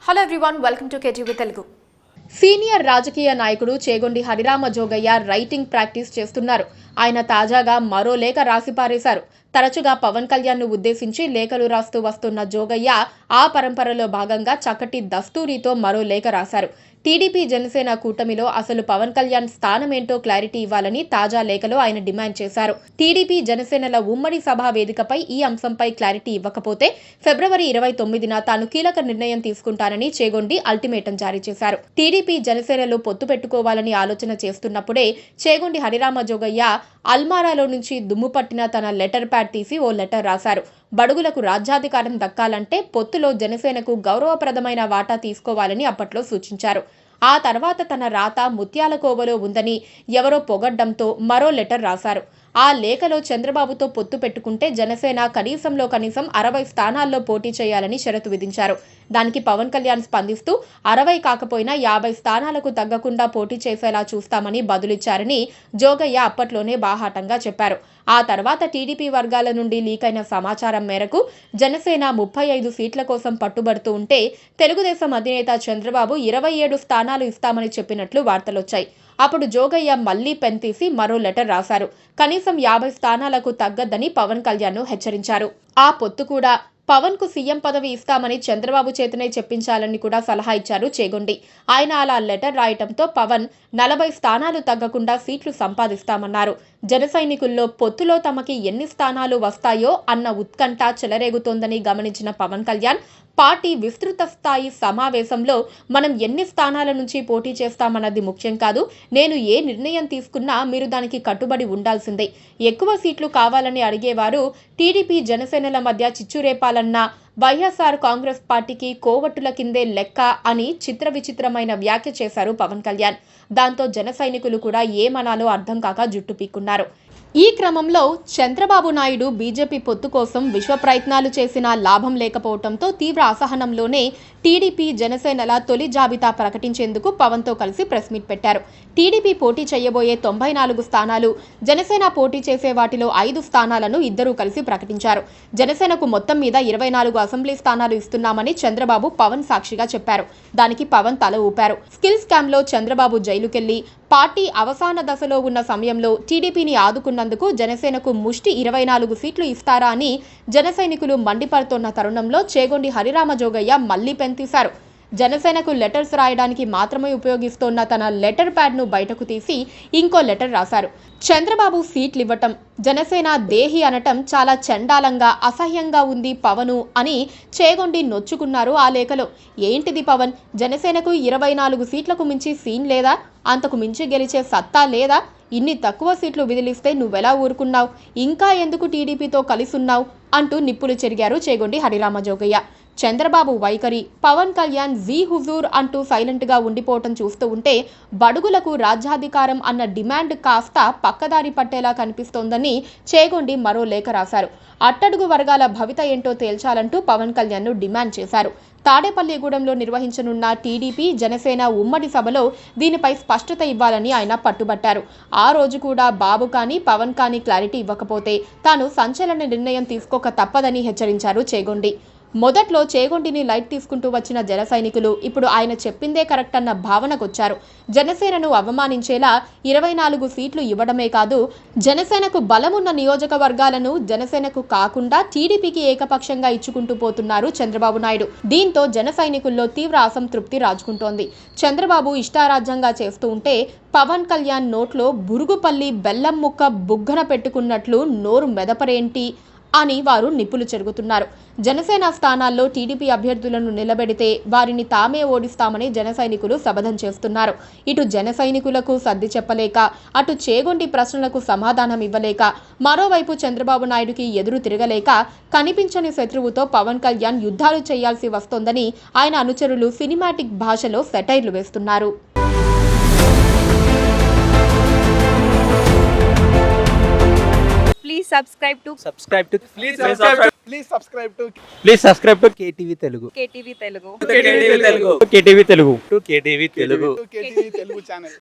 Hello everyone, welcome to KTV Telugu. Senior రాజకీయ నాయకుడు Chegondi Harirama Jogayya writing practice చేస్తున్నారు. ఆయన తాజాగా మరో లేఖ రాసి పారేశారు. తరచుగా పవన్ కళ్యాణ్ ను ఉద్దేశించి లేఖలు రాస్తూ వస్తున్న జోగయ్య ఆ పరంపరలో భాగంగా చక్కటి దస్తూరితో మరో లేఖ రాశారు. టీడీపీ జనసేన కూటమిలో అసలు పవన్ కళ్యాణ్ స్థానమేంటో క్లారిటీ ఇవ్వాలని తాజా లేఖలో ఆయన డిమాండ్ చేశారు. టీడీపీ జనసేనల ఉమ్మడి సభా వేదికపై ఈ అంశంపై క్లారిటీ ఇవ్వకపోతే ఫిబ్రవరి 29న తాను కీలక నిర్ణయం తీసుకుంటానని చేగొండి అల్టిమేటం జారీ చేశారు. టీడీపీ జనసేనలో పొత్తు పెట్టుకోవాలని ఆలోచన చేస్తున్నప్పుడే చేగొండి హరిరామ జోగయ్య అల్మారాలో నుంచి దుమ్ము పట్టిన తన లెటర్ ప్యాడ్ తీసి ఓ లెటర్ రాశారు. బడుగులకు రాజ్యాధికారం దక్కాలంటే పొత్తులో జనసేనకు గౌరవప్రదమైన వాటా తీసుకోవాలని అప్పట్లో సూచించారు. ఆ తర్వాత తన రాత ముత్యాల కోవలో ఉందని ఎవరో పొగడ్డంతో మరో లెటర్ రాశారు. ఆ లేఖలో చంద్రబాబుతో పొత్తు పెట్టుకుంటే జనసేన కనీసం 60 స్థానాల్లో పోటీ చేయాలని షరతు విధించారు. దానికి పవన్ కళ్యాణ్ స్పందిస్తూ 60 కాకపోయినా 50 స్థానాలకు తగ్గకుండా పోటీ చేసేలా చూస్తామని బదులిచ్చారని జోగయ్య అప్పట్లోనే బాహాటంగా చెప్పారు. ఆ తర్వాత టీడీపీ వర్గాల నుండి లీకైన సమాచారం మేరకు జనసేన 35 సీట్ల కోసం పట్టుబడుతూ ఉంటే తెలుగుదేశం అధినేత చంద్రబాబు 27 స్థానాలు ఇస్తామని చెప్పినట్లు వార్తలొచ్చాయి. అప్పుడు జోగయ్య మళ్లీ పెన్ తీసి మరో లెటర్ రాశారు. కనీసం 50 స్థానాలకు తగ్గద్దని పవన్ కళ్యాణ్ ను హెచ్చరించారు. ఆ పొత్తు కూడా పవన్ కు సీఎం పదవి ఇస్తామని చంద్రబాబు చేతనే చెప్పించాలని కూడా సలహా ఇచ్చారు చేగొండి. ఆయన అలా లెటర్ రాయటంతో పవన్ 40 స్థానాలు తగ్గకుండా సీట్లు సంపాదిస్తామన్నారు. జన సైనికుల్లో పొత్తులో తమకి ఎన్ని స్థానాలు వస్తాయో అన్న ఉత్కంఠ చెలరేగుతోందని గమనించిన పవన్ కళ్యాణ్ పార్టీ విస్తృత స్థాయి సమావేశంలో మనం ఎన్ని స్థానాల నుంచి పోటీ చేస్తామన్నది ముఖ్యం కాదు, నేను ఏ నిర్ణయం తీసుకున్నా మీరు దానికి కట్టుబడి ఉండాల్సిందే. ఎక్కువ సీట్లు కావాలని అడిగేవారు టీడీపీ జనసేనల మధ్య చిచ్చురేపాలన్న వైఎస్ఆర్ కాంగ్రెస్ పార్టీకి కోవట్టుల కిందే లెక్క అని విచిత్రమైన వ్యాఖ్య చేశారు పవన్ కళ్యాణ్. దాంతో జన సైనికులు కూడా ఏమనాలో అర్థం కాక జుట్టు పీక్కున్నారు. ఈ క్రమంలో చంద్రబాబు నాయుడు బీజేపీ పొత్తు కోసం విశ్వ ప్రయత్నాలు చేసినా లాభం లేకపోవడంతో తీవ్ర అసహనంలోనే టీడీపీ జనసేనల తొలి జాబితా ప్రకటించేందుకు పవన్తో కలిసి ప్రెస్ మీట్ పెట్టారు. టీడీపీ పోటీ చేయబోయే 94 స్థానాలు, జనసేన పోటీ చేసే వాటిలో 5 స్థానాలను ఇద్దరూ కలిసి ప్రకటించారు. జనసేనకు మొత్తం మీద 24 అసెంబ్లీ స్థానాలు ఇస్తున్నామని చంద్రబాబు పవన్ సాక్షిగా చెప్పారు. దానికి పవన్ తల ఊపారు. స్కిల్ స్కామ్ లో చంద్రబాబు జైలుకెళ్లి పార్టీ అవసాన దశలో ఉన్న సమయంలో టీడీపీని ఆదుకున్నందుకు జనసేనకు ముష్టి 24 సీట్లు ఇస్తారా అని జన సైనికులు మండిపడుతోన్న తరుణంలో చేగొండి హరిరామ జోగయ్య మళ్లీ పెన్ తీశారు. జనసేనకు లెటర్స్ రాయడానికి మాత్రమే ఉపయోగిస్తోన్న తన లెటర్ ప్యాడ్ ను బయటకు తీసి ఇంకో లెటర్ రాశారు. చంద్రబాబు సీట్లు ఇవ్వటం, జనసేన దేహి అనటం చాలా చండాలంగా అసహ్యంగా ఉంది పవను అని చేగొండి నొచ్చుకున్నారు ఆ లేఖలో. ఏంటిది పవన్, జనసేనకు 24 సీట్లకు మించి సీన్ లేదా? అంతకు మించి గెలిచే సత్తా లేదా? ఇన్ని తక్కువ సీట్లు విదిలిస్తే నువ్వెలా ఊరుకున్నావు? ఇంకా ఎందుకు టీడీపీతో కలిసున్నావు అంటూ నిప్పులు చెరిగారు చేగొండి హరిరామ జోగయ్య. చంద్రబాబు వైఖరి, పవన్ కళ్యాణ్ జీ హుజూర్ అంటూ సైలెంట్ గా ఉండిపోవటం చూస్తూ ఉంటే బడుగులకు రాజ్యాధికారం అన్న డిమాండ్ కాస్త పక్కదారి పట్టేలా కనిపిస్తోందని చేగొండి మరో లేఖ రాశారు. అట్టడుగు వర్గాల భవిత ఏంటో తేల్చాలంటూ పవన్ కళ్యాణ్ ను డిమాండ్ చేశారు. తాడేపల్లిగూడెంలో నిర్వహించనున్న టీడీపీ జనసేన ఉమ్మడి సభలో దీనిపై స్పష్టత ఇవ్వాలని ఆయన పట్టుబట్టారు. ఆ రోజు కూడా బాబు కానీ పవన్ కానీ క్లారిటీ ఇవ్వకపోతే తాను సంచలన నిర్ణయం తీసుకోక తప్పదని హెచ్చరించారు చేగొండి. మొదట్లో చేగొండిని లైట్ తీసుకుంటూ వచ్చిన జన సైనికులు ఇప్పుడు ఆయన చెప్పిందే కరెక్ట్ అన్న భావనకొచ్చారు. జనసేనను అవమానించేలా 24 సీట్లు ఇవ్వడమే కాదు, జనసేనకు బలమున్న నియోజకవర్గాలను జనసేనకు కాకుండా టీడీపీకి ఏకపక్షంగా ఇచ్చుకుంటూ పోతున్నారు చంద్రబాబు నాయుడు. దీంతో జన సైనికుల్లో తీవ్ర అసంతృప్తి రాజుకుంటోంది. చంద్రబాబు ఇష్టారాజ్యంగా చేస్తూ ఉంటే పవన్ కళ్యాణ్ నోట్లో బురుగుపల్లి బెల్లం ముక్క బుగ్గన పెట్టుకున్నట్లు నోరు మెదపరేంటి అని వారు నిప్పులు చెరుగుతున్నారు. జనసేన స్థానాల్లో టీడీపీ అభ్యర్థులను నిలబెడితే వారిని తామే ఓడిస్తామని జన సైనికులు శపథం చేస్తున్నారు. ఇటు జన సైనికులకు సర్ది చెప్పలేక, అటు చేగొండి ప్రశ్నలకు సమాధానం ఇవ్వలేక, మరోవైపు చంద్రబాబు నాయుడుకి ఎదురు తిరగలేక కనిపించని శత్రువుతో పవన్ కళ్యాణ్ యుద్ధాలు చేయాల్సి వస్తోందని ఆయన అనుచరులు సినిమాటిక్ భాషలో సెటైర్లు వేస్తున్నారు. Please subscribe to KTV Telugu. KTV Telugu. KTV Telugu. KTV Telugu. KTV Telugu. KTV Telugu channel.